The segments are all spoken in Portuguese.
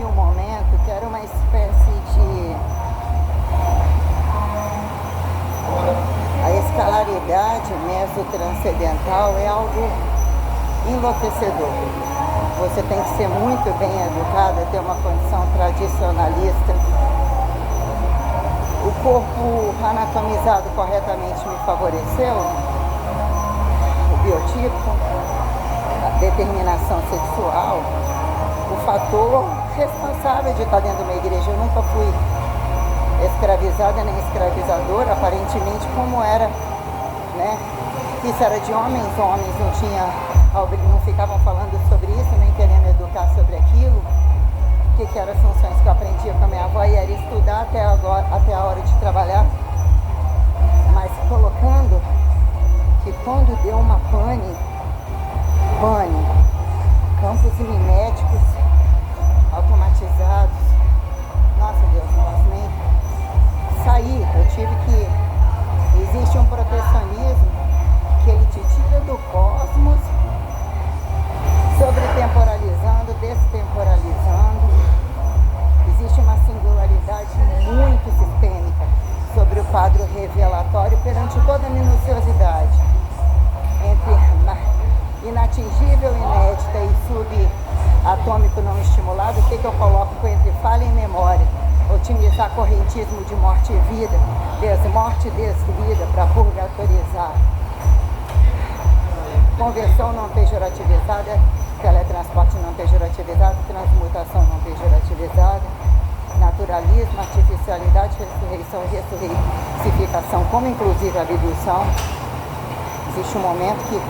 aqui um momento que era uma espécie de... A escalaridade mesotranscendental é algo enlouquecedor. Você tem que ser muito bem educada, ter uma condição tradicionalista. O corpo anatomizado corretamente me favoreceu, o biotipo, a determinação sexual, o fator responsável de estar dentro de uma igreja. Eu nunca fui escravizada nem escravizadora, aparentemente, como era, né? Isso era de homens não tinha, não ficavam falando sobre isso, nem querendo educar sobre aquilo. O que eram as funções que eu aprendia com a minha avó, e era estudar até a hora de trabalhar, mas colocando que quando deu uma pane, campos miméticos automatizados, nossa Deus, não posso nem sair. Eu tive que... Existe um protecionismo que ele te tira do cosmos, sobretemporalizando, destemporalizando. Existe uma singularidade muito sistêmica sobre o quadro revelatório perante toda a minuciosidade, entre inatingível, inédita e subatômico não estimulado. O que eu coloco entre falha e memória? Otimizar correntismo de morte e vida, desmorte e desvida, para purgatorizar. Conversão não pejorativizada, teletransporte não pejorativizado, transmutação não pejorativizada, naturalismo, artificialidade, ressurreição e ressurreificação, como inclusive a abdução. Existe um momento que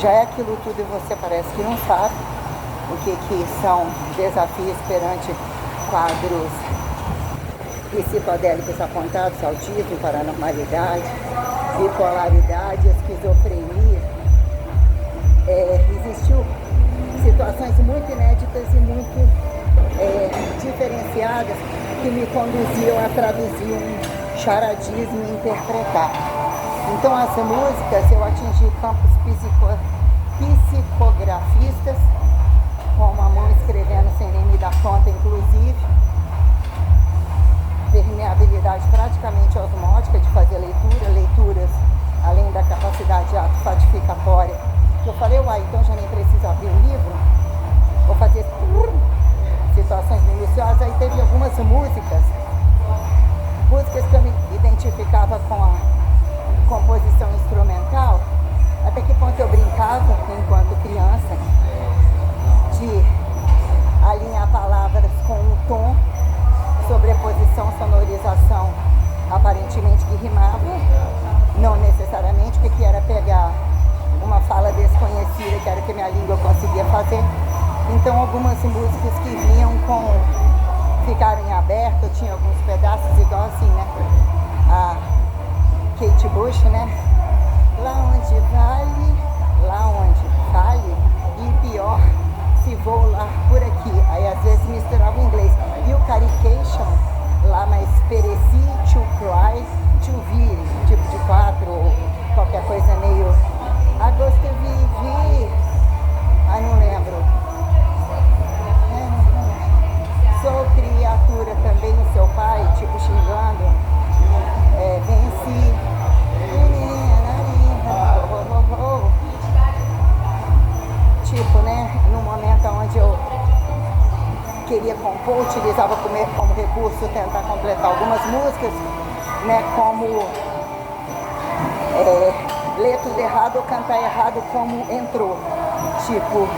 já é aquilo tudo e você parece que não sabe o que são desafios perante quadros psicodélicos apontados, autismo, paranormalidade, bipolaridade, esquizofrenia. Existiu situações muito inéditas e muito diferenciadas que me conduziam a traduzir um charadismo e interpretar. Então as músicas eu atingi campos psicografistas, com a mão escrevendo sem nem me dar conta, inclusive. Permeabilidade praticamente osmótica de fazer leituras além da capacidade autofatificatória. Eu falei, então já nem preciso abrir um livro, vou fazer situações minuciosas. Aí teve algumas músicas que eu me identificava com a composição instrumental, até que ponto eu brincava, enquanto criança, de alinhar palavras com um tom, sobreposição, sonorização, aparentemente que rimava, não necessariamente, o que era pegar uma fala desconhecida, que era o que minha língua conseguia fazer. Então algumas músicas que vinham com ficarem abertas, eu tinha alguns pedaços igual assim, né? A Kate Bush, né? Lá onde vale, lá onde vale, e pior, se vou lá por aqui. Aí às vezes misturava o inglês. E o carication, lá mais pereci, to cry, to vir, tipo de 4, ou qualquer coisa meio... Agosto vivi, ai não lembro. Sou criatura também do seu pai, tipo xingando. Venci. Tipo, né, no momento onde eu queria compor, utilizava como recurso tentar completar algumas músicas, né, como ler tudo errado ou cantar errado como entrou. Tipo,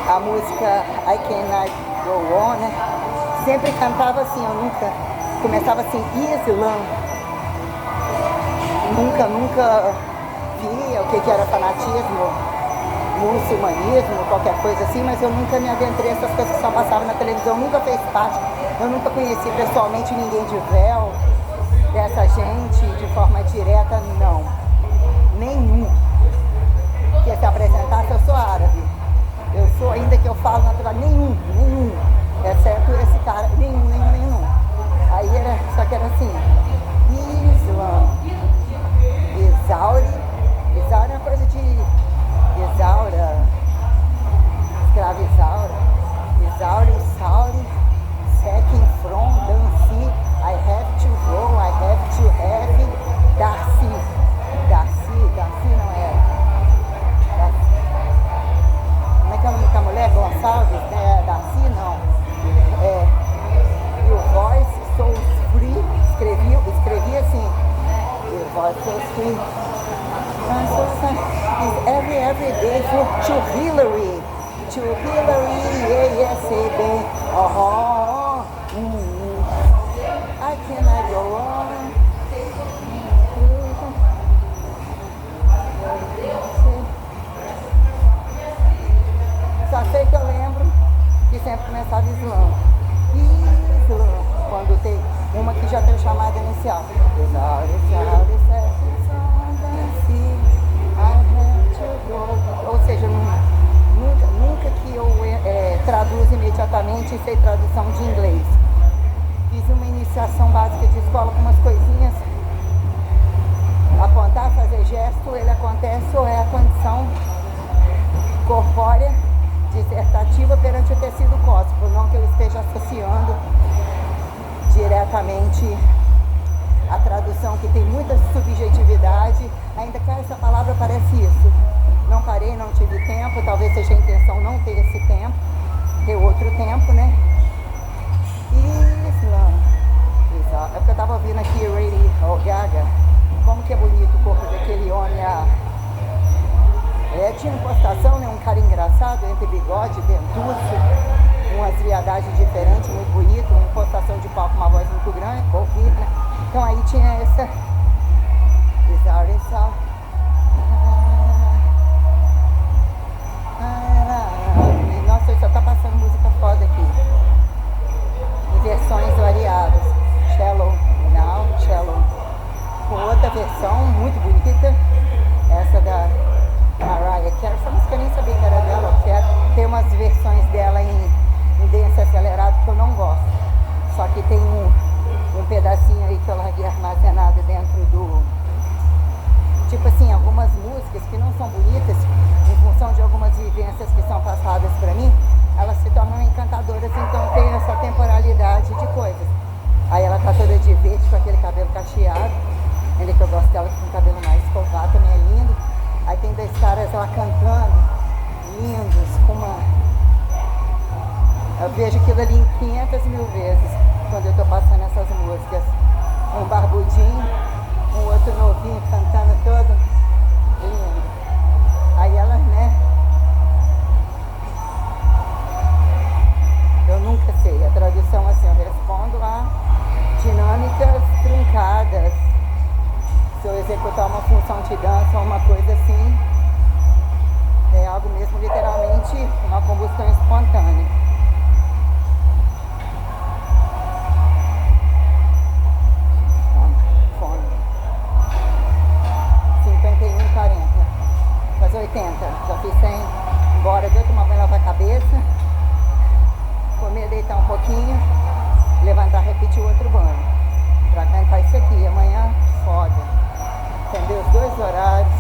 a música I Cannot Go On, né? Sempre cantava assim, eu nunca... Começava assim, Islam. Nunca via o que era fanatismo, muçulmanismo, qualquer coisa assim, mas eu nunca me adentrei nessas coisas que só passavam na televisão, nunca fez parte. Eu nunca conheci pessoalmente ninguém de véu, dessa gente, de forma direta, não. Nenhum que se apresentasse. Eu sou árabe, eu sou, ainda que eu falo natural, nenhum, exceto esse cara, nenhum. Aí era, só que era assim, Islã, Isaure é uma coisa de Isaura, escrava Isaura, Gonçalves, né? Darcy, não. Your voice so free. Escrevi assim. Your voice so free. Is every day to Hillary. To Hillary, ASAP. I cannot go on. Só sei que eu lembro que sempre começava Islã. Quando tem uma que já tem chamada inicial. Ou seja, nunca que eu traduzo imediatamente e sei tradução de inglês. Fiz uma iniciação básica de escola com umas coisinhas. Apontar, fazer gesto, ele acontece ou é a condição corpórea dissertativa perante o tecido cósmico, não que eu esteja associando diretamente a tradução, que tem muita subjetividade. Ainda que essa palavra parece isso. Não parei, não tive tempo, talvez seja a intenção não ter esse tempo, ter outro tempo, né? Islã. É porque eu estava ouvindo aqui Lady Gaga, como que é bonito o corpo daquele homem. Tinha impostação, né? Um cara engraçado, entre bigode, dentuço, umas viadagens diferentes, muito bonito, uma impostação de palco, uma voz muito grande, ouvir, né? Então aí tinha essa. Nossa, só tá passando música foda aqui. Em versões variadas. Shallow Now, Shallow. Com outra versão muito bonita. Essa da Mariah Carey. Essa música eu nem sabia que era dela. Tem umas versões dela em dance acelerado que eu não gosto. Só que tem um pedacinho aí que eu larguei armazenado dentro do... Tipo assim, algumas músicas que não são bonitas, em função de algumas vivências que são passadas pra mim, elas se tornam encantadoras, então tem essa temporalidade de coisas. Aí ela tá toda de verde, com aquele cabelo cacheado. Ainda que eu gosto dela com o cabelo mais escovado, também é lindo. Aí tem dois caras lá cantando, lindos, com uma... Eu vejo aquilo ali em 500 mil vezes, quando eu tô passando essas músicas. Um barbudinho, um outro novinho cantando todo lindo. Aí ela, né? Eu nunca sei. A tradução assim, eu respondo a dinâmicas truncadas. Se eu executar uma função de dança ou uma coisa assim, é algo mesmo literalmente uma combustão espontânea. Fome. 51,40. Faz 80. Já fiz 100. Embora deu tomar banho, lavar a cabeça, comer, deitar um pouquinho, levantar, repetir o outro banho. Pra cantar isso aqui. Amanhã, foda. Entendeu? Os dois horários.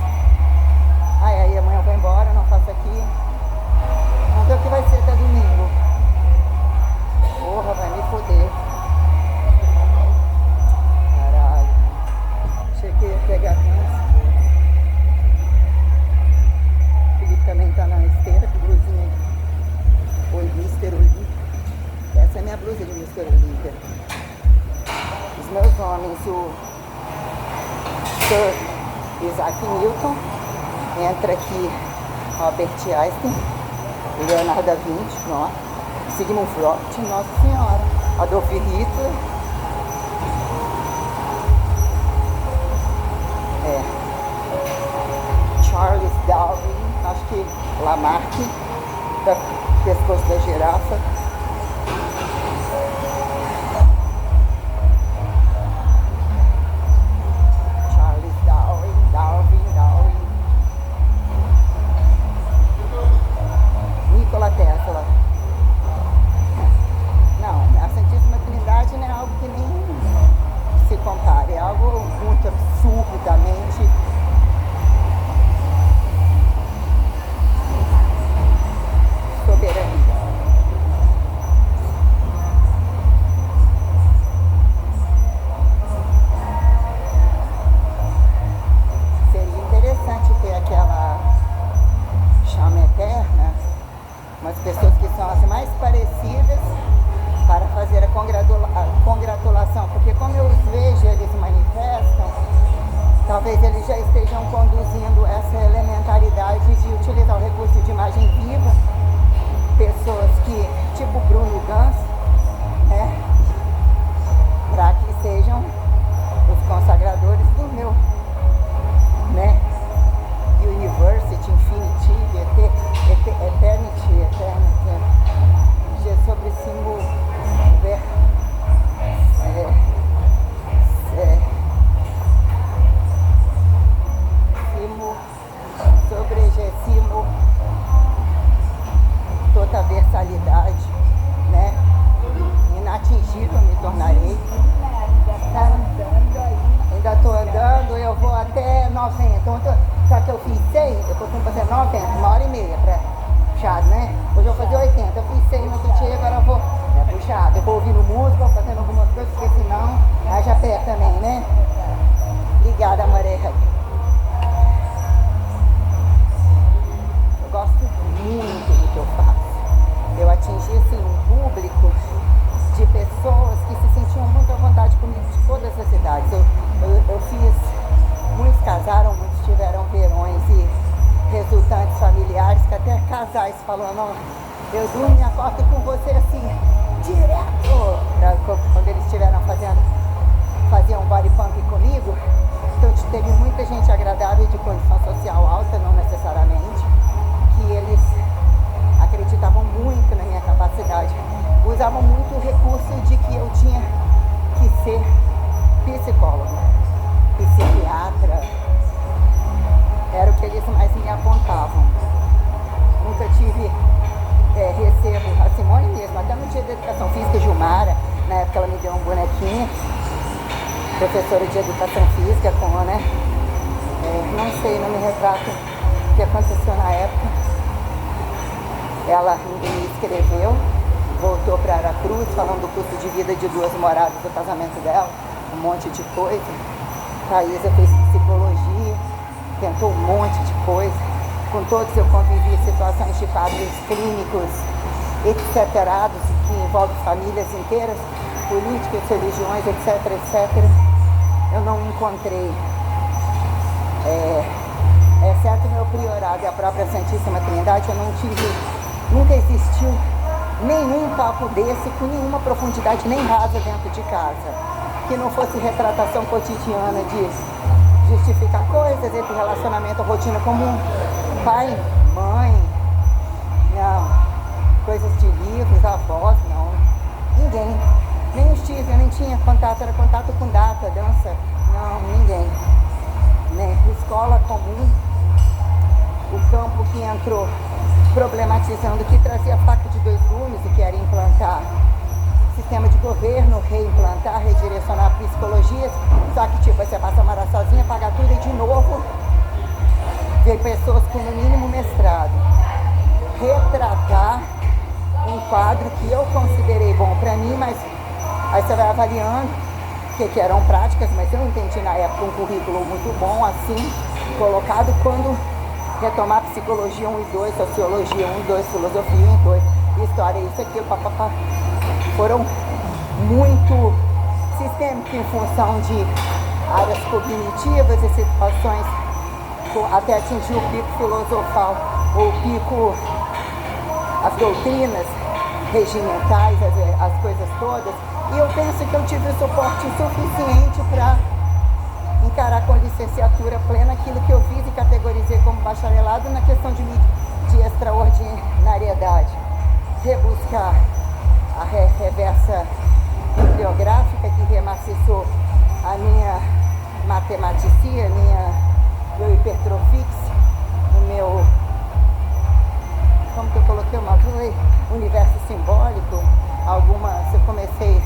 Aí amanhã eu vou embora, não faço aqui. Vamos ver o que vai ser até domingo. Porra, vai me foder. Caralho. Achei que ia pegar câncer. O Felipe também tá na esteira com blusinha. Oi, Mr. Olímpia. Essa é minha blusa de Mr. Olímpia. Os meus homens, o Sir Isaac Newton, entra aqui Albert Einstein, Leonardo da Vinci, ó, Sigmund Freud, Nossa Senhora, Adolf Hitler, Charles Darwin, acho que Lamarck, da pescoço da girafa. Nikola Tesla. Não, a Santíssima Trindade não é algo que nem se compare, é algo muito absurdamente soberania. pessoas que são as mais parecidas para fazer a congratulação, porque como eu os vejo, eles manifestam, talvez eles já estejam conduzindo essa elementaridade de utilizar o recurso de imagem viva, pessoas que, tipo Bruno Gans, né, para que sejam os consagradores do meu, né, University, Infinity, Eternity, sobre símbolo sobregessimo toda a versalidade, né? Inatingível me tornarei. Ainda estou andando, eu vou até 90. Só que eu fiz 100, eu costumo fazer 90, 1h30 para puxado, né? Hoje eu vou fazer 80, eu fiz 100 no outro dia, agora eu vou puxado. Eu vou ouvindo música, vou fazendo algumas coisas, porque senão haja pé também, né? Obrigada, Maré. Eu gosto muito do que eu faço. Eu atingi assim, um público de pessoas que se sentiam muito à vontade comigo de todas as idades. Eu fiz, muitos casaram, muitos tiveram verões e resultantes familiares, que até casais falando, eu durmo e acordo com você assim, direto, quando eles estiveram faziam body pump comigo. Então teve muita gente agradável de condição social alta, não necessariamente, que eles acreditavam muito na minha capacidade, usavam muito o recurso de que eu tinha que ser psicólogo, psiquiatra, era o que eles mais me apontavam. Nunca tive, recebo a Simone mesmo, até no dia da educação física, Gilmara, na época ela me deu um bonequinho, professora de educação física, né? Não sei, não me retrato o que aconteceu na época. Ela me escreveu, voltou para Aracruz, falando do custo de vida de 2 moradas do casamento dela, um monte de coisa. Thaisa fez psicologia, tentou um monte de coisa. Com todos eu convivi situações de padres clínicos, etceterados, que envolvem famílias inteiras, políticas, religiões, etc, etc. Eu não encontrei, exceto meu priorado e a própria Santíssima Trindade, eu não tive, nunca existiu nenhum papo desse com nenhuma profundidade, nem rasa dentro de casa, que não fosse retratação cotidiana de justificar coisas entre relacionamento, rotina comum, pai, mãe, não, coisas de livros, avós, não, ninguém, nem os tios, eu nem tinha contato, era contato com data, dança, não, ninguém, né? Escola comum, o campo que entrou problematizando que trazia faca de 2 gumes e que era implantar sistema de governo, reimplantar, redirecionar psicologias, só que tipo, você passa a morar sozinha, paga tudo e de novo ver pessoas com no mínimo mestrado retratar um quadro que eu considerei bom para mim, mas aí você vai avaliando que eram práticas, mas eu entendi na época um currículo muito bom assim, colocado quando retomar psicologia 1 e 2, sociologia 1 e 2, filosofia 1 e 2, história, isso, aquilo, papapá. Foram muito sistêmicos em função de áreas cognitivas e situações até atingir o pico filosofal, ou o pico, as doutrinas regimentais, as coisas todas. E eu penso que eu tive o suporte suficiente para encarar com licenciatura plena aquilo que eu fiz e categorizei como bacharelado na questão de extraordinariedade. Rebuscar a reversa bibliográfica que remaciçou a minha matematicia, meu hipertrofix, o meu, como que eu coloquei uma vez, universo simbólico, algumas, eu comecei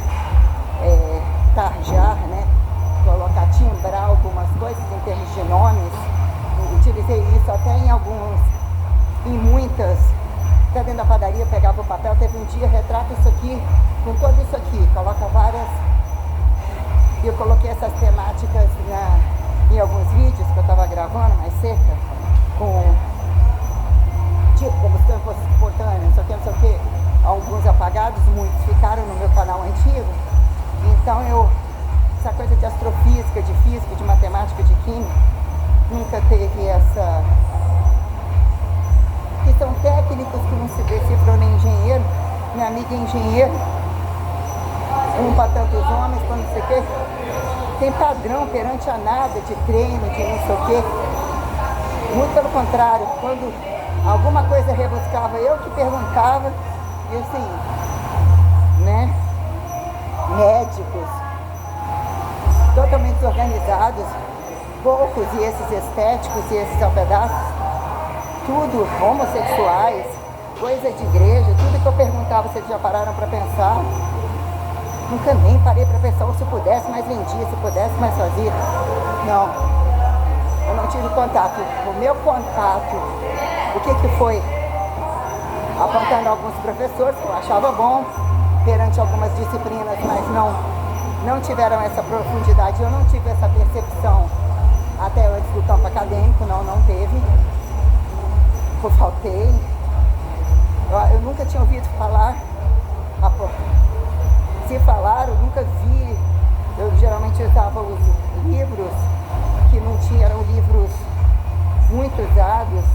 tarjar, né? Colocar, timbrar algumas coisas em termos de nomes, utilizei isso até em muitas, até dentro da padaria pegava o papel, teve um dia, retrata isso aqui, com tudo isso aqui, coloca várias, e eu coloquei essas temáticas em alguns vídeos que eu estava gravando mais cerca, tipo combustão espontânea, não sei o que. Alguns apagados, muitos ficaram no meu canal antigo. Então essa coisa de astrofísica, de física, de matemática, de química, nunca teve essa... que são técnicos que não se decifram nem engenheiro. Minha amiga é engenheiro, um para tantos homens, para não sei o quê. Tem padrão perante a nada, de treino, de não sei o quê. Muito pelo contrário, quando alguma coisa rebuscava, eu que perguntava, e assim, né? Médicos, totalmente desorganizados, poucos, e esses estéticos, e esses ao pedaço, tudo homossexuais, coisa de igreja, tudo que eu perguntava, vocês já pararam para pensar? Nunca nem parei para pensar, ou se pudesse, mais vendia, se pudesse, mais fazia. Não, eu não tive contato. O meu contato, o que foi? Apontando alguns professores que eu achava bom, perante algumas disciplinas, mas não tiveram essa profundidade, eu não tive essa percepção até antes do campo acadêmico, não teve. Eu faltei. Eu nunca tinha ouvido falar, se falaram, eu nunca vi. Eu geralmente usava os livros que não tinham, eram livros muito usados,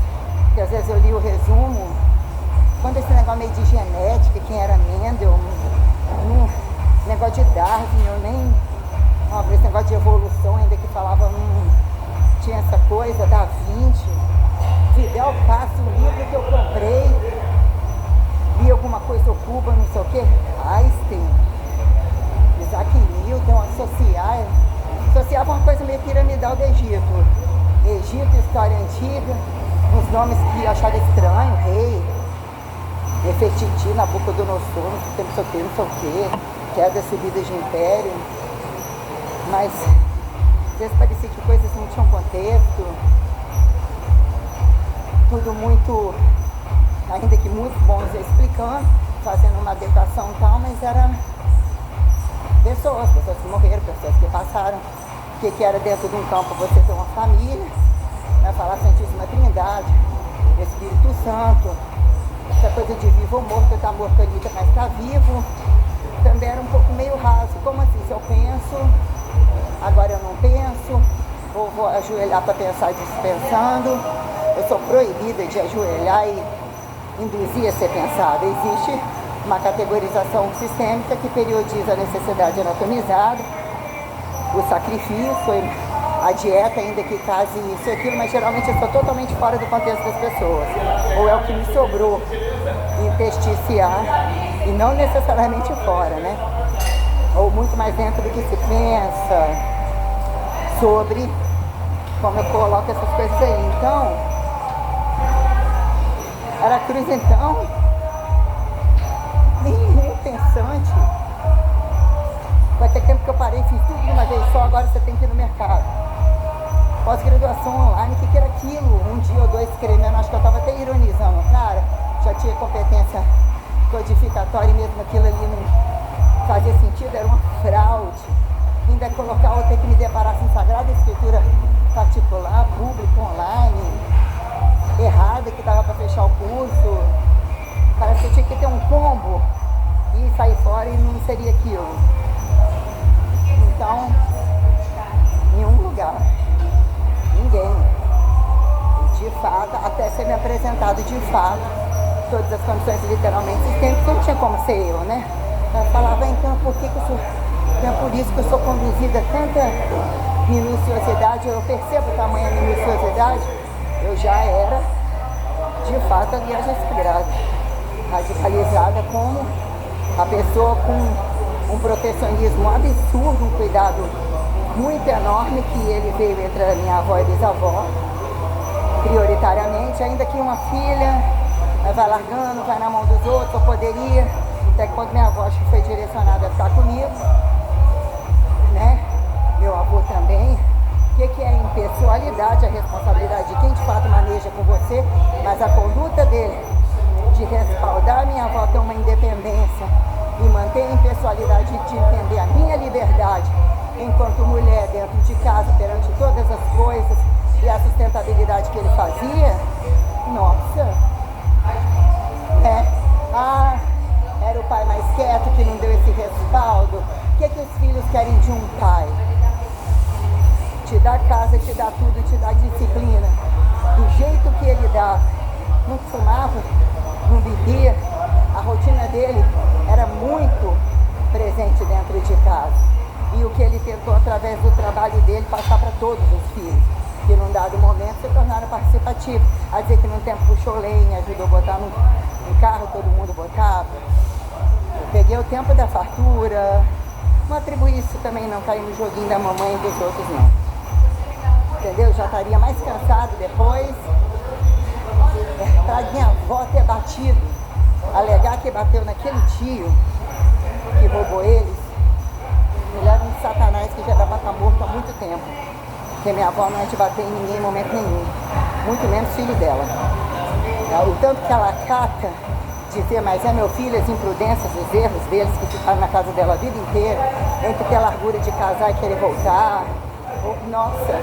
que às vezes eu li o resumo. Quando esse negócio meio de genética, quem era Mendel, negócio de Darwin, eu nem... esse negócio de evolução ainda que falava, tinha essa coisa, Da Vinci, Fidel Castro, um livro que eu comprei, li alguma coisa ocupa, não sei o que, Einstein, Isaac Newton, associava uma coisa meio piramidal do Egito. Egito, história antiga, uns nomes que eu achava estranho, rei, Nefertiti, Nabucodonosor, não sei o que, queda, subida de império, mas às vezes parecia que coisas não tinham contexto, tudo muito, ainda que muito bons explicando, fazendo uma adequação e tal, mas era pessoas que morreram, pessoas que passaram, o que era dentro de um campo você ter uma família, vai falar Santíssima Trindade, Espírito Santo, essa coisa de vivo ou morto, está morto ali, mas está vivo, também era um pouco meio raso. Como assim? Se eu penso, agora eu não penso, ou vou ajoelhar para pensar dispensando, eu sou proibida de ajoelhar e induzir a ser pensada. Existe uma categorização sistêmica que periodiza a necessidade anatomizada, o sacrifício, a dieta, ainda que case isso e aquilo, mas geralmente eu estou totalmente fora do contexto das pessoas. Ou é o que me sobrou intesticiar, e não necessariamente fora, né? Ou muito mais dentro do que se pensa sobre como eu coloco essas coisas aí. Então, era cruz, então, nenhum pensante. Vai ter tempo que eu parei, fiz tudo de uma vez só, agora você tem que ir no mercado. Pós-graduação online, o que era aquilo? Um dia ou dois escrevendo, acho que eu estava até ironizando. Cara, já tinha competência codificatória e mesmo aquilo ali não fazia sentido, era uma fraude. Ainda colocar ou ter que me deparar com Sagrada Escritura particular, público, online, errada, que dava para fechar o curso. Parece que eu tinha que ter um combo e sair fora e não seria aquilo. Então, nenhum lugar, ninguém, de fato, até ser me apresentado de fato, todas as condições literalmente existentes, não tinha como ser eu, né? Eu falava, então, por que eu sou, é por isso que eu sou conduzida a tanta minuciosidade, eu percebo tamanha minuciosidade, eu já era, de fato, a viagem inspirada, radicalizada como a pessoa com um protecionismo absurdo, um cuidado muito enorme, que ele veio entre a minha avó e bisavó, prioritariamente, ainda que uma filha vai largando, vai na mão dos outros, eu poderia, até que quando minha avó acho que foi direcionada a ficar comigo, né, meu avô também, o que é a impessoalidade, a responsabilidade de quem de fato maneja com você, mas a conduta dele de respaldar a minha avó ter uma independência e manter a impessoalidade de entender a minha liberdade enquanto mulher dentro de casa, perante todas as coisas, e a sustentabilidade que ele fazia, nossa, pai mais quieto, que não deu esse respaldo. O que os filhos querem de um pai? Te dá casa, te dá tudo, te dá disciplina. Do jeito que ele dá. Não fumava, não bebia. A rotina dele era muito presente dentro de casa. E o que ele tentou, através do trabalho dele, passar para todos os filhos. Que num dado momento se tornaram participativos. A dizer que num tempo puxou lenha, ajudou a botar no carro, todo mundo botava. Eu peguei o tempo da fartura. Não atribuí isso também, não caí no joguinho da mamãe e dos outros, não. Entendeu? Já estaria mais cansado depois. Pra minha avó ter batido, alegar que bateu naquele tio que roubou eles, ele era um satanás que já era pra estar morto há muito tempo. Porque minha avó não é de bater em ninguém em momento nenhum, muito menos filho dela. O tanto que ela cata, dizer, mas é meu filho, as imprudências, os erros deles que ficaram na casa dela a vida inteira, entre ter largura de casar e querer voltar. Nossa,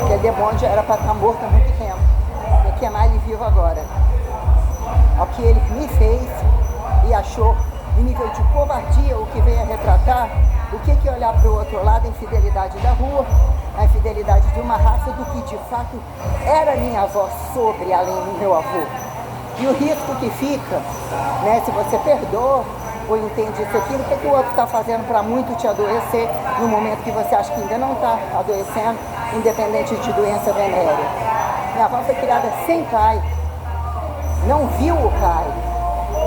aquele demônio já era para estar morto há muito tempo. E que é mais ele vivo agora. Ao que ele me fez e achou, em nível de covardia, o que veio a retratar, o que olhar para o outro lado, a infidelidade da rua, a infidelidade de uma raça, do que de fato era minha avó sobre, além do meu avô. E o risco que fica, né, se você perdoa ou entende isso aqui, o que o outro está fazendo para muito te adoecer no momento que você acha que ainda não está adoecendo, independente de doença venérea. Minha avó foi criada sem pai, não viu o pai.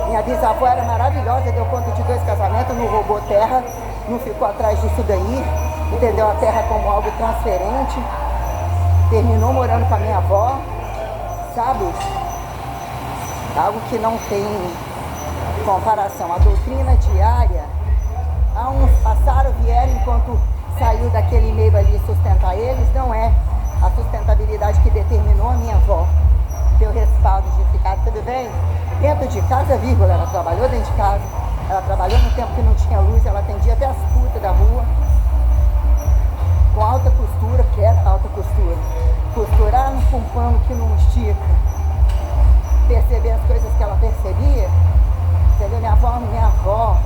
Minha bisavó era maravilhosa, deu conta de 2 casamentos, não roubou terra, não ficou atrás disso daí, entendeu a terra como algo transferente, terminou morando com a minha avó, sabe? Algo que não tem comparação. A doutrina diária, há uns passaram, vieram, enquanto saiu daquele meio ali sustentar eles, não é a sustentabilidade que determinou a minha avó ter o respaldo de ficar tudo bem dentro de casa, vírgula, ela trabalhou dentro de casa, ela trabalhou no tempo que não tinha luz, ela atendia até as putas da rua, com alta costura, que era alta costura, costurar com um pano que não estica, perceber as coisas que ela percebia, entendeu? Minha avó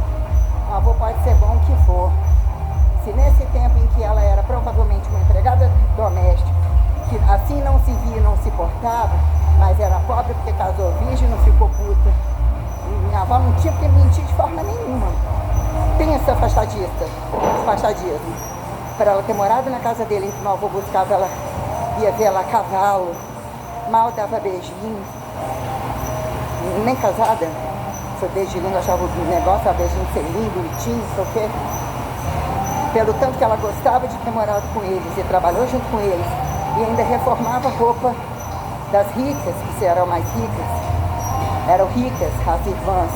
pode ser bom o que for. Se nesse tempo em que ela era provavelmente uma empregada doméstica, que assim não se via, não se portava, mas era pobre porque casou virgem, não ficou puta. E minha avó não tinha que mentir de forma nenhuma. Tem esse afastadismo. Para ela ter morado na casa dele, em que meu avô buscava, ela ia ver ela a cavalo, mal dava beijinho, nem casada, foi beijo de língua, achava o negócio, a beijinho ser lindo, bonitinho, não sei o quê. Pelo tanto que ela gostava de ter morado com eles e trabalhou junto com eles, e ainda reformava a roupa das ricas, que eram mais ricas, eram ricas, as irmãs,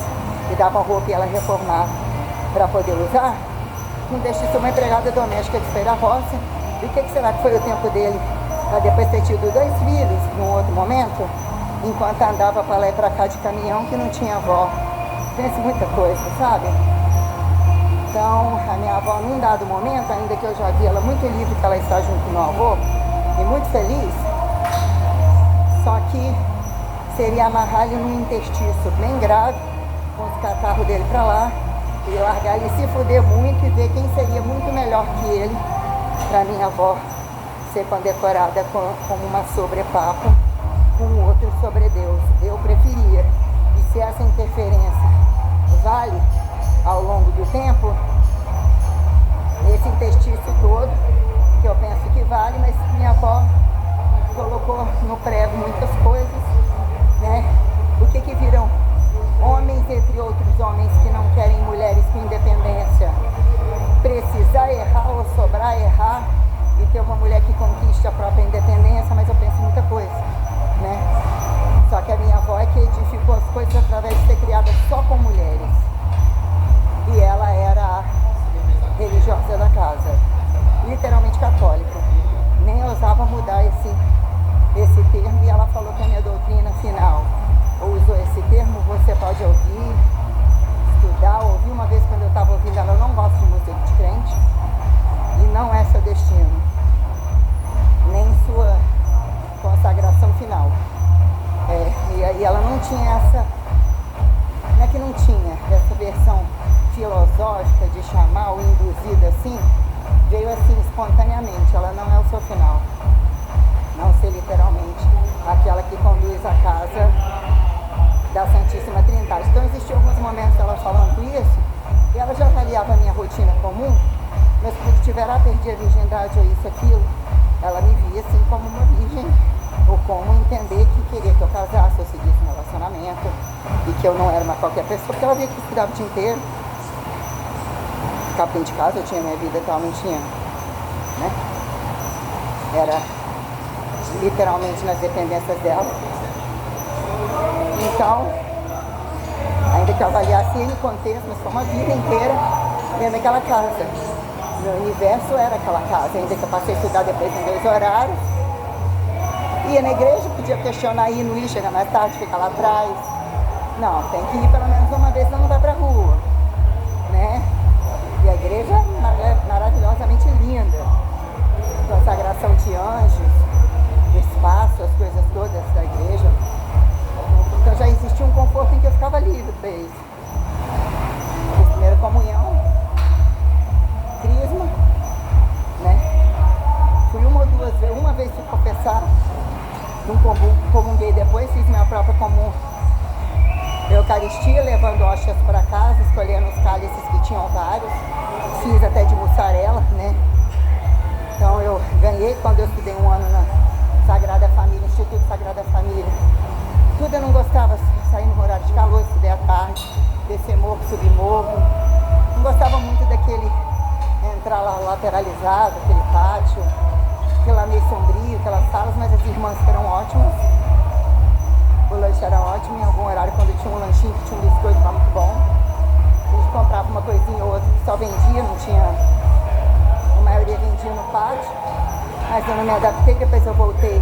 que davam roupa e ela reformava para poder usar. Não deixe de ser uma empregada doméstica de Feira Roça. E o que será que foi o tempo dele para depois ter tido 2 filhos num outro momento, enquanto andava para lá e para cá de caminhão, que não tinha avó? Pense muita coisa, sabe? Então, a minha avó, num dado momento, ainda que eu já vi ela muito livre que ela está junto com o meu avô, e muito feliz, só que seria amarrar ele num interstício bem grave, com os catarros dele para lá, e largar ele se fuder muito e ver quem seria muito melhor que ele, para minha avó ser condecorada como uma sobrepapo, com o outro sobre Deus. Eu preferia. E se essa interferência vale ao longo do tempo, esse interstício todo, que eu penso que vale, mas minha avó colocou no prego muitas coisas, né? O que viram homens, entre outros homens, que não querem mulheres com independência, precisar errar ou sobrar errar, e ter uma mulher que conquiste a própria independência, mas eu penso em muita coisa, né? Só que a minha avó é que edificou as coisas através de ser criada só com mulheres. E ela era filosófica de chamar ou induzida assim, veio assim espontaneamente. Ela não é o seu final, não ser literalmente aquela que conduz a casa da Santíssima Trindade. Então existiam alguns momentos ela falando isso, e ela já avaliava a minha rotina comum, mas porque tiver perdi a virgindade ou isso, aquilo, ela me via assim como uma virgem, ou como entender que queria que eu casasse, eu seguisse um relacionamento, e que eu não era uma qualquer pessoa, porque ela via que eu estudava o dia inteiro, ficava dentro de casa, eu tinha minha vida tal, não tinha, né? Era literalmente nas dependências dela. Então, ainda que eu avaliasse ele em contexto, mas foi uma vida inteira dentro daquela casa. Meu universo era aquela casa, ainda que eu passei a estudar depois em 2 horários. Ia na igreja, podia questionar, ir, não ir, chegar mais tarde, ficar lá atrás. Não, tem que ir pelo menos uma vez, senão não vai pra rua, né? E a igreja é maravilhosamente linda. Consagração de anjos, o espaço, as coisas todas da igreja. Então já existia um conforto em que eu ficava livre para isso. Fiz primeira comunhão, crisma, né? Fui uma vez fui confessar, não comunguei depois, fiz minha própria Eucaristia, levando hóstias para casa, escolhendo os cálices que tinham vários, fiz até de mussarela, né? Então eu ganhei quando eu estudei 1 ano na Sagrada Família, Instituto Sagrada Família. Tudo eu não gostava, sair no horário de calor, estudei à tarde, descer morro, subir morro. Não gostava muito daquele entrar lá lateralizado, aquele pátio, aquele lá meio sombrio, aquelas salas, mas as irmãs eram ótimas. O lanche era ótimo, em algum horário quando tinha um lanchinho que tinha um biscoito, estava muito bom. A gente comprava uma coisinha ou outra que só vendia, não tinha... A maioria vendia no pátio, mas eu não me adaptei, depois eu voltei.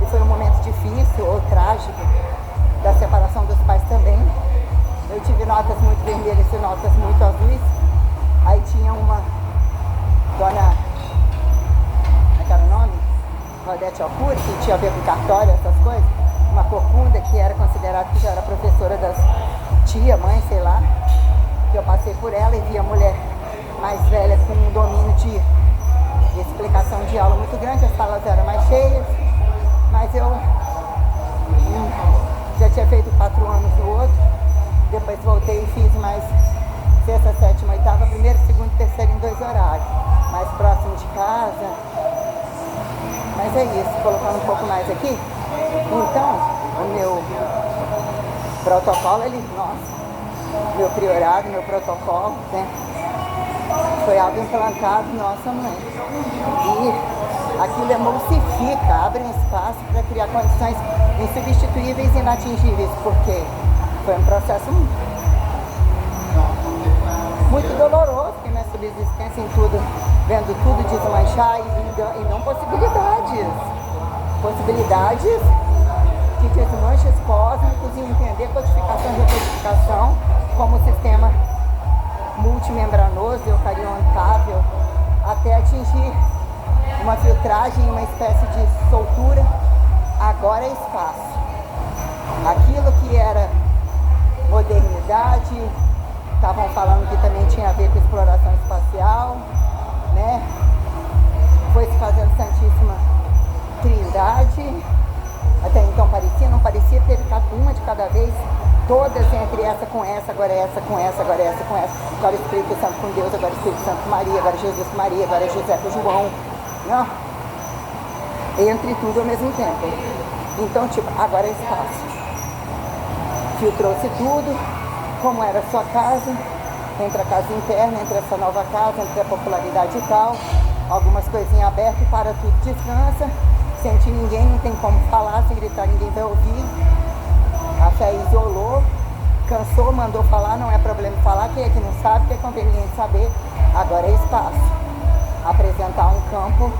E foi um momento difícil ou trágico da separação dos pais também. Eu tive notas muito vermelhas e notas muito azuis. Aí tinha uma dona, como é que era o nome? Rodete Alcuri, que tinha a ver com cartório, essas coisas. Uma corcunda que era considerada que já era professora das tia, mãe, sei lá. Que eu passei por ela e vi a mulher mais velha com um domínio de explicação de aula muito grande. As salas eram mais cheias, mas eu já tinha feito 4 anos no outro. Depois voltei e fiz mais 6ª, 7ª, 8ª, 1º, 2º, 3º em 2 horários, mais próximo de casa. Mas é isso, colocando um pouco mais aqui. Então, o meu protocolo, meu priorado, meu protocolo, né? Foi algo implantado, nossa mãe. E aquilo emulsifica, abre um espaço para criar condições insubstituíveis e inatingíveis, porque foi um processo muito doloroso, porque minha subsistência em tudo, vendo tudo desmanchar e não possibilidades. Possibilidades de desmanches cósmicos e entender codificação e recodificação como sistema multimembranoso, eucariontável, até atingir uma filtragem, uma espécie de soltura. Agora é espaço. Aquilo que era modernidade, estavam falando que também tinha a ver com exploração espacial, né? Foi se fazendo Santíssima Trindade. Até então não parecia, teve uma de cada vez, todas entre essa com essa, agora essa com essa, agora essa com essa, agora o Espírito Santo com Deus, agora o Espírito Santo com Maria, agora Jesus com Maria, agora José com João, não? Entre tudo ao mesmo tempo. Então, agora é espaço. Filtrou-se tudo, como era a sua casa, entre a casa interna, entre essa nova casa, entre a popularidade e tal, algumas coisinhas abertas, para tudo, descansa. Sente ninguém, não tem como falar, se gritar ninguém vai ouvir. A fé isolou, cansou, mandou falar, não é problema falar, quem é que não sabe, que é conveniente saber. Agora é espaço. Apresentar um campo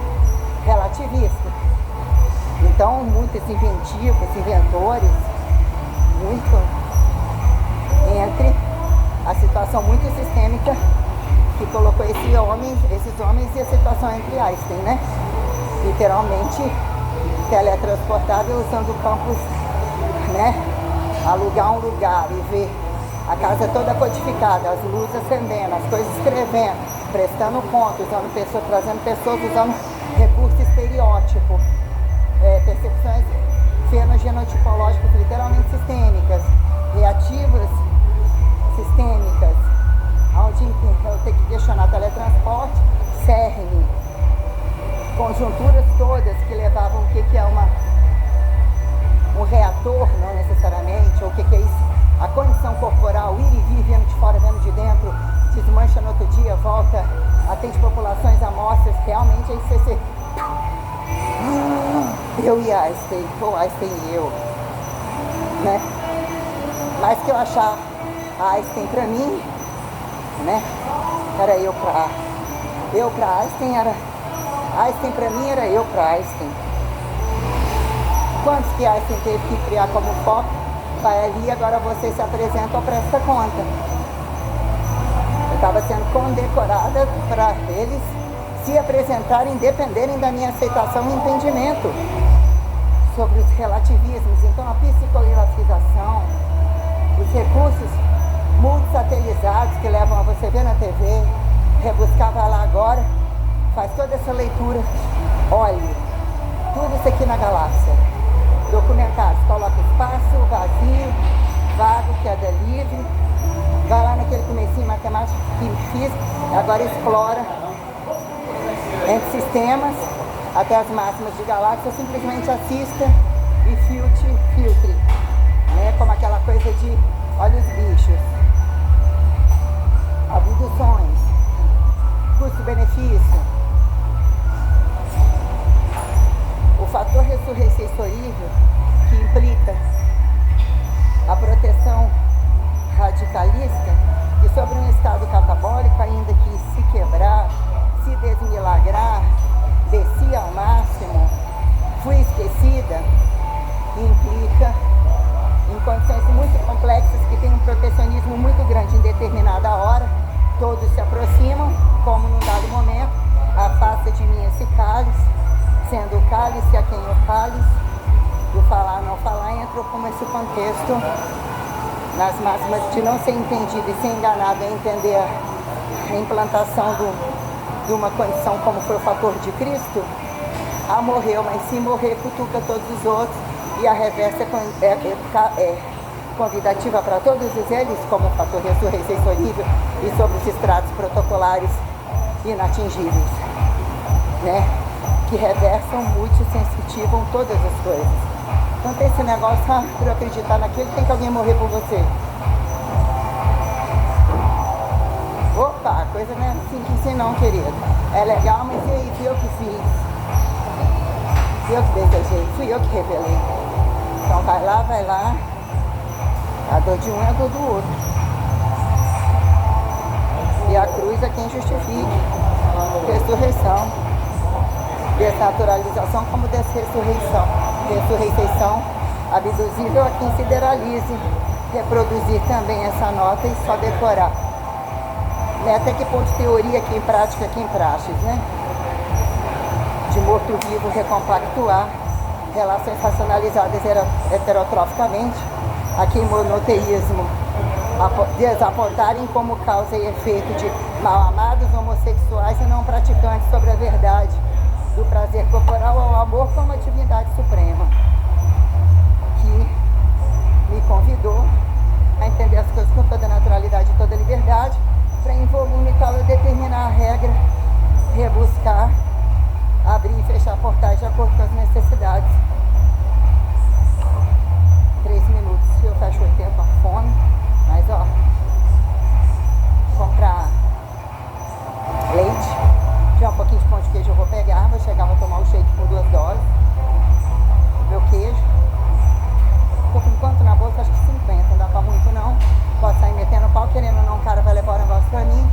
relativista. Então, muitos inventivos, inventores, muito entre a situação muito sistêmica que colocou esses homens e a situação entre Einstein, né? Literalmente teletransportável, usando campos, né? Alugar um lugar e ver A casa toda codificada, as luzes acendendo, as coisas escrevendo, prestando conta, usando pessoas, trazendo pessoas, usando recurso estereótipo, percepções fenogenotipológicas literalmente sistêmicas, reativas sistêmicas, onde eu tenho que questionar teletransporte, CERN, conjunturas todas que levavam o que é um reator, não necessariamente, ou o que é isso, a condição corporal, ir e vir, vendo de fora, vendo de dentro, desmancha no outro dia, volta, atende populações, amostras, realmente aí você eu e Einstein, ou Einstein e eu, né? Mas que eu achar Einstein pra mim, né? Era eu pra Einstein, era Einstein pra mim, era eu pra Einstein. Quantos que Einstein teve que criar como foco? Vai ali, agora você se apresenta ou presta conta. Eu estava sendo condecorada para eles se apresentarem, dependerem da minha aceitação e entendimento sobre os relativismos. Então a psicografização, os recursos multissatelizados que levam a você ver na TV, rebuscar, vai lá agora, faz toda essa leitura, olhe, tudo isso aqui na galáxia, documentários, coloca espaço, vazio, vago, queda livre, vai lá naquele comecinho matemática e física, agora explora entre sistemas até as máximas de galáxia, simplesmente assista e filtre, né? Como aquela coisa de olha os bichos, abduções, custo-benefício, o fator ressurreiçorível que implica a proteção radicalista e sobre um estado catabólico, ainda que se quebrar, se desmilagrar, desci ao máximo, fui esquecida, implica em condições muito complexas que tem um protecionismo muito grande em determinada hora, todos se aproximam, como num dado momento, afasta de mim esse cálice, sendo o cálice a quem o cálice, do falar não falar, entrou como esse contexto nas máximas de não ser entendido e ser enganado a entender a implantação de uma condição como foi o fator de Cristo, morreu, mas se morrer cutuca todos os outros, e a reversa é convidativa para todos eles, como o fator ressurreiçorível e sobre os estratos protocolares inatingíveis, né? Que reversam, multissensitivam todas as coisas. Então tem esse negócio, para eu acreditar naquilo, tem que alguém morrer por você. Opa, coisa não é assim que assim não, querido. É legal, mas e aí, fui eu que fiz. Fui eu que desejei, fui eu que revelei. Então vai lá. A dor de um é a dor do outro. E a cruz é quem justifique. Ressurreição. Desnaturalização como desressurreição. Ressurreição abduzível a quem sideralize. Reproduzir também essa nota e só decorar. Né? Até que ponto teoria aqui em prática, aqui em praxis, né? De morto-vivo recompactuar, relações racionalizadas heterotroficamente, aqui em monoteísmo, desapontarem como causa e efeito de mal-amados homossexuais e não praticantes sobre a verdade do prazer corporal ao amor como a divindade suprema, que me convidou a entender as coisas com toda naturalidade e toda liberdade, para em volume tal eu determinar a regra, rebuscar, abrir e fechar portais de acordo com as necessidades. 3 minutos, se eu fecho o tempo, a fome, mas ó, comprar leite, tiver um pouquinho de pão de queijo eu vou pegar, vou chegar, vou tomar o shake por 2 doses, meu queijo, tô com quanto na bolsa? Acho que 50, não dá pra muito não, posso sair metendo pau, querendo ou não, o cara vai levar o negócio pra mim,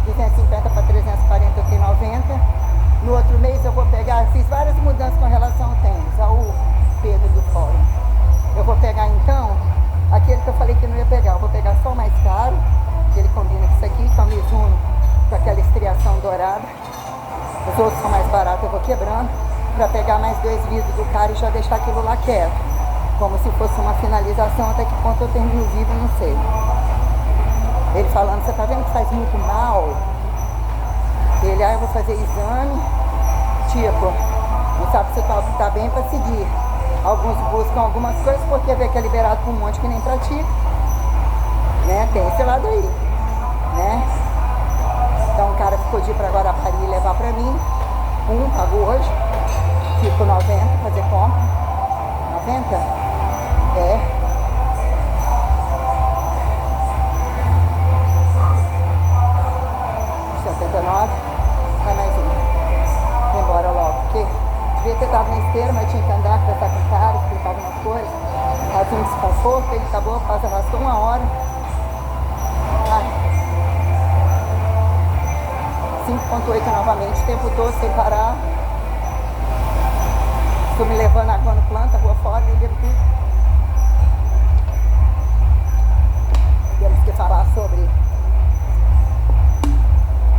250 para 340 eu tenho 90, no outro mês eu vou pegar, fiz várias mudanças com relação ao tênis, ao Pedro do Fórum, eu vou pegar então, aquele que eu falei que não ia pegar, eu vou pegar só o mais caro, que ele combina com isso aqui, que é o Mizuno, com aquela estriação dourada, os outros são mais baratos, eu vou quebrando, para pegar mais 2 vidros do cara e já deixar aquilo lá quieto, como se fosse uma finalização, até que ponto eu termino o vidro, não sei. Ele falando, você tá vendo que faz muito mal? Ele, eu vou fazer exame, tipo, não sabe se tá bem pra seguir. Alguns buscam algumas coisas porque vê que é liberado pra um monte que nem pratica, né? Tem esse lado aí, né? Então o cara ficou de ir pra Guarapari e levar pra mim. Pagou hoje. Fico 90, fazer compra. 90? É. R$79. Vai mais um. Vou embora logo. Porque devia ter estado na esteira, mas tinha que andar, conversar com o cara, explicar algumas coisas. Fazia um desconforto, ele acabou, quase arrastou 1 hora. 5.8 novamente, o tempo todo sem parar. Estou me levando água no planta, rua fora, vendendo tudo. Temos que falar sobre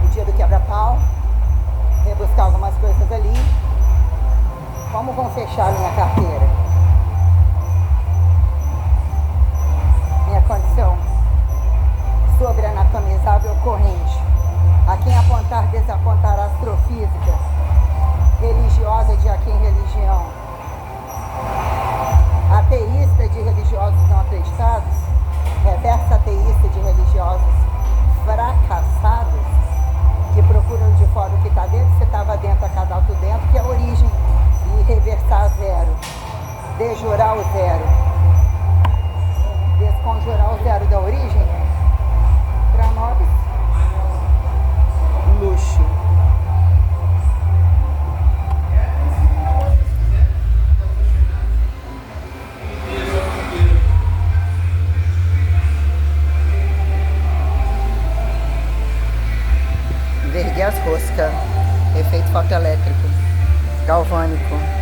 o dia do quebra-pau, rebuscar algumas coisas ali. Como vão fechar a minha carteira? Minha condição sobre anatomizável corrente. A quem apontar, desapontará astrofísica, religiosa de a quem religião, ateísta de religiosos não acreditados, reversa ateísta de religiosos fracassados, que procuram de fora o que está dentro, você estava dentro, a cadalto dentro, que é a origem, e reversar zero, desjurar o zero, desconjurar o zero da origem, para nós, luxo. Verguei as roscas, efeito fotoelétrico, galvânico.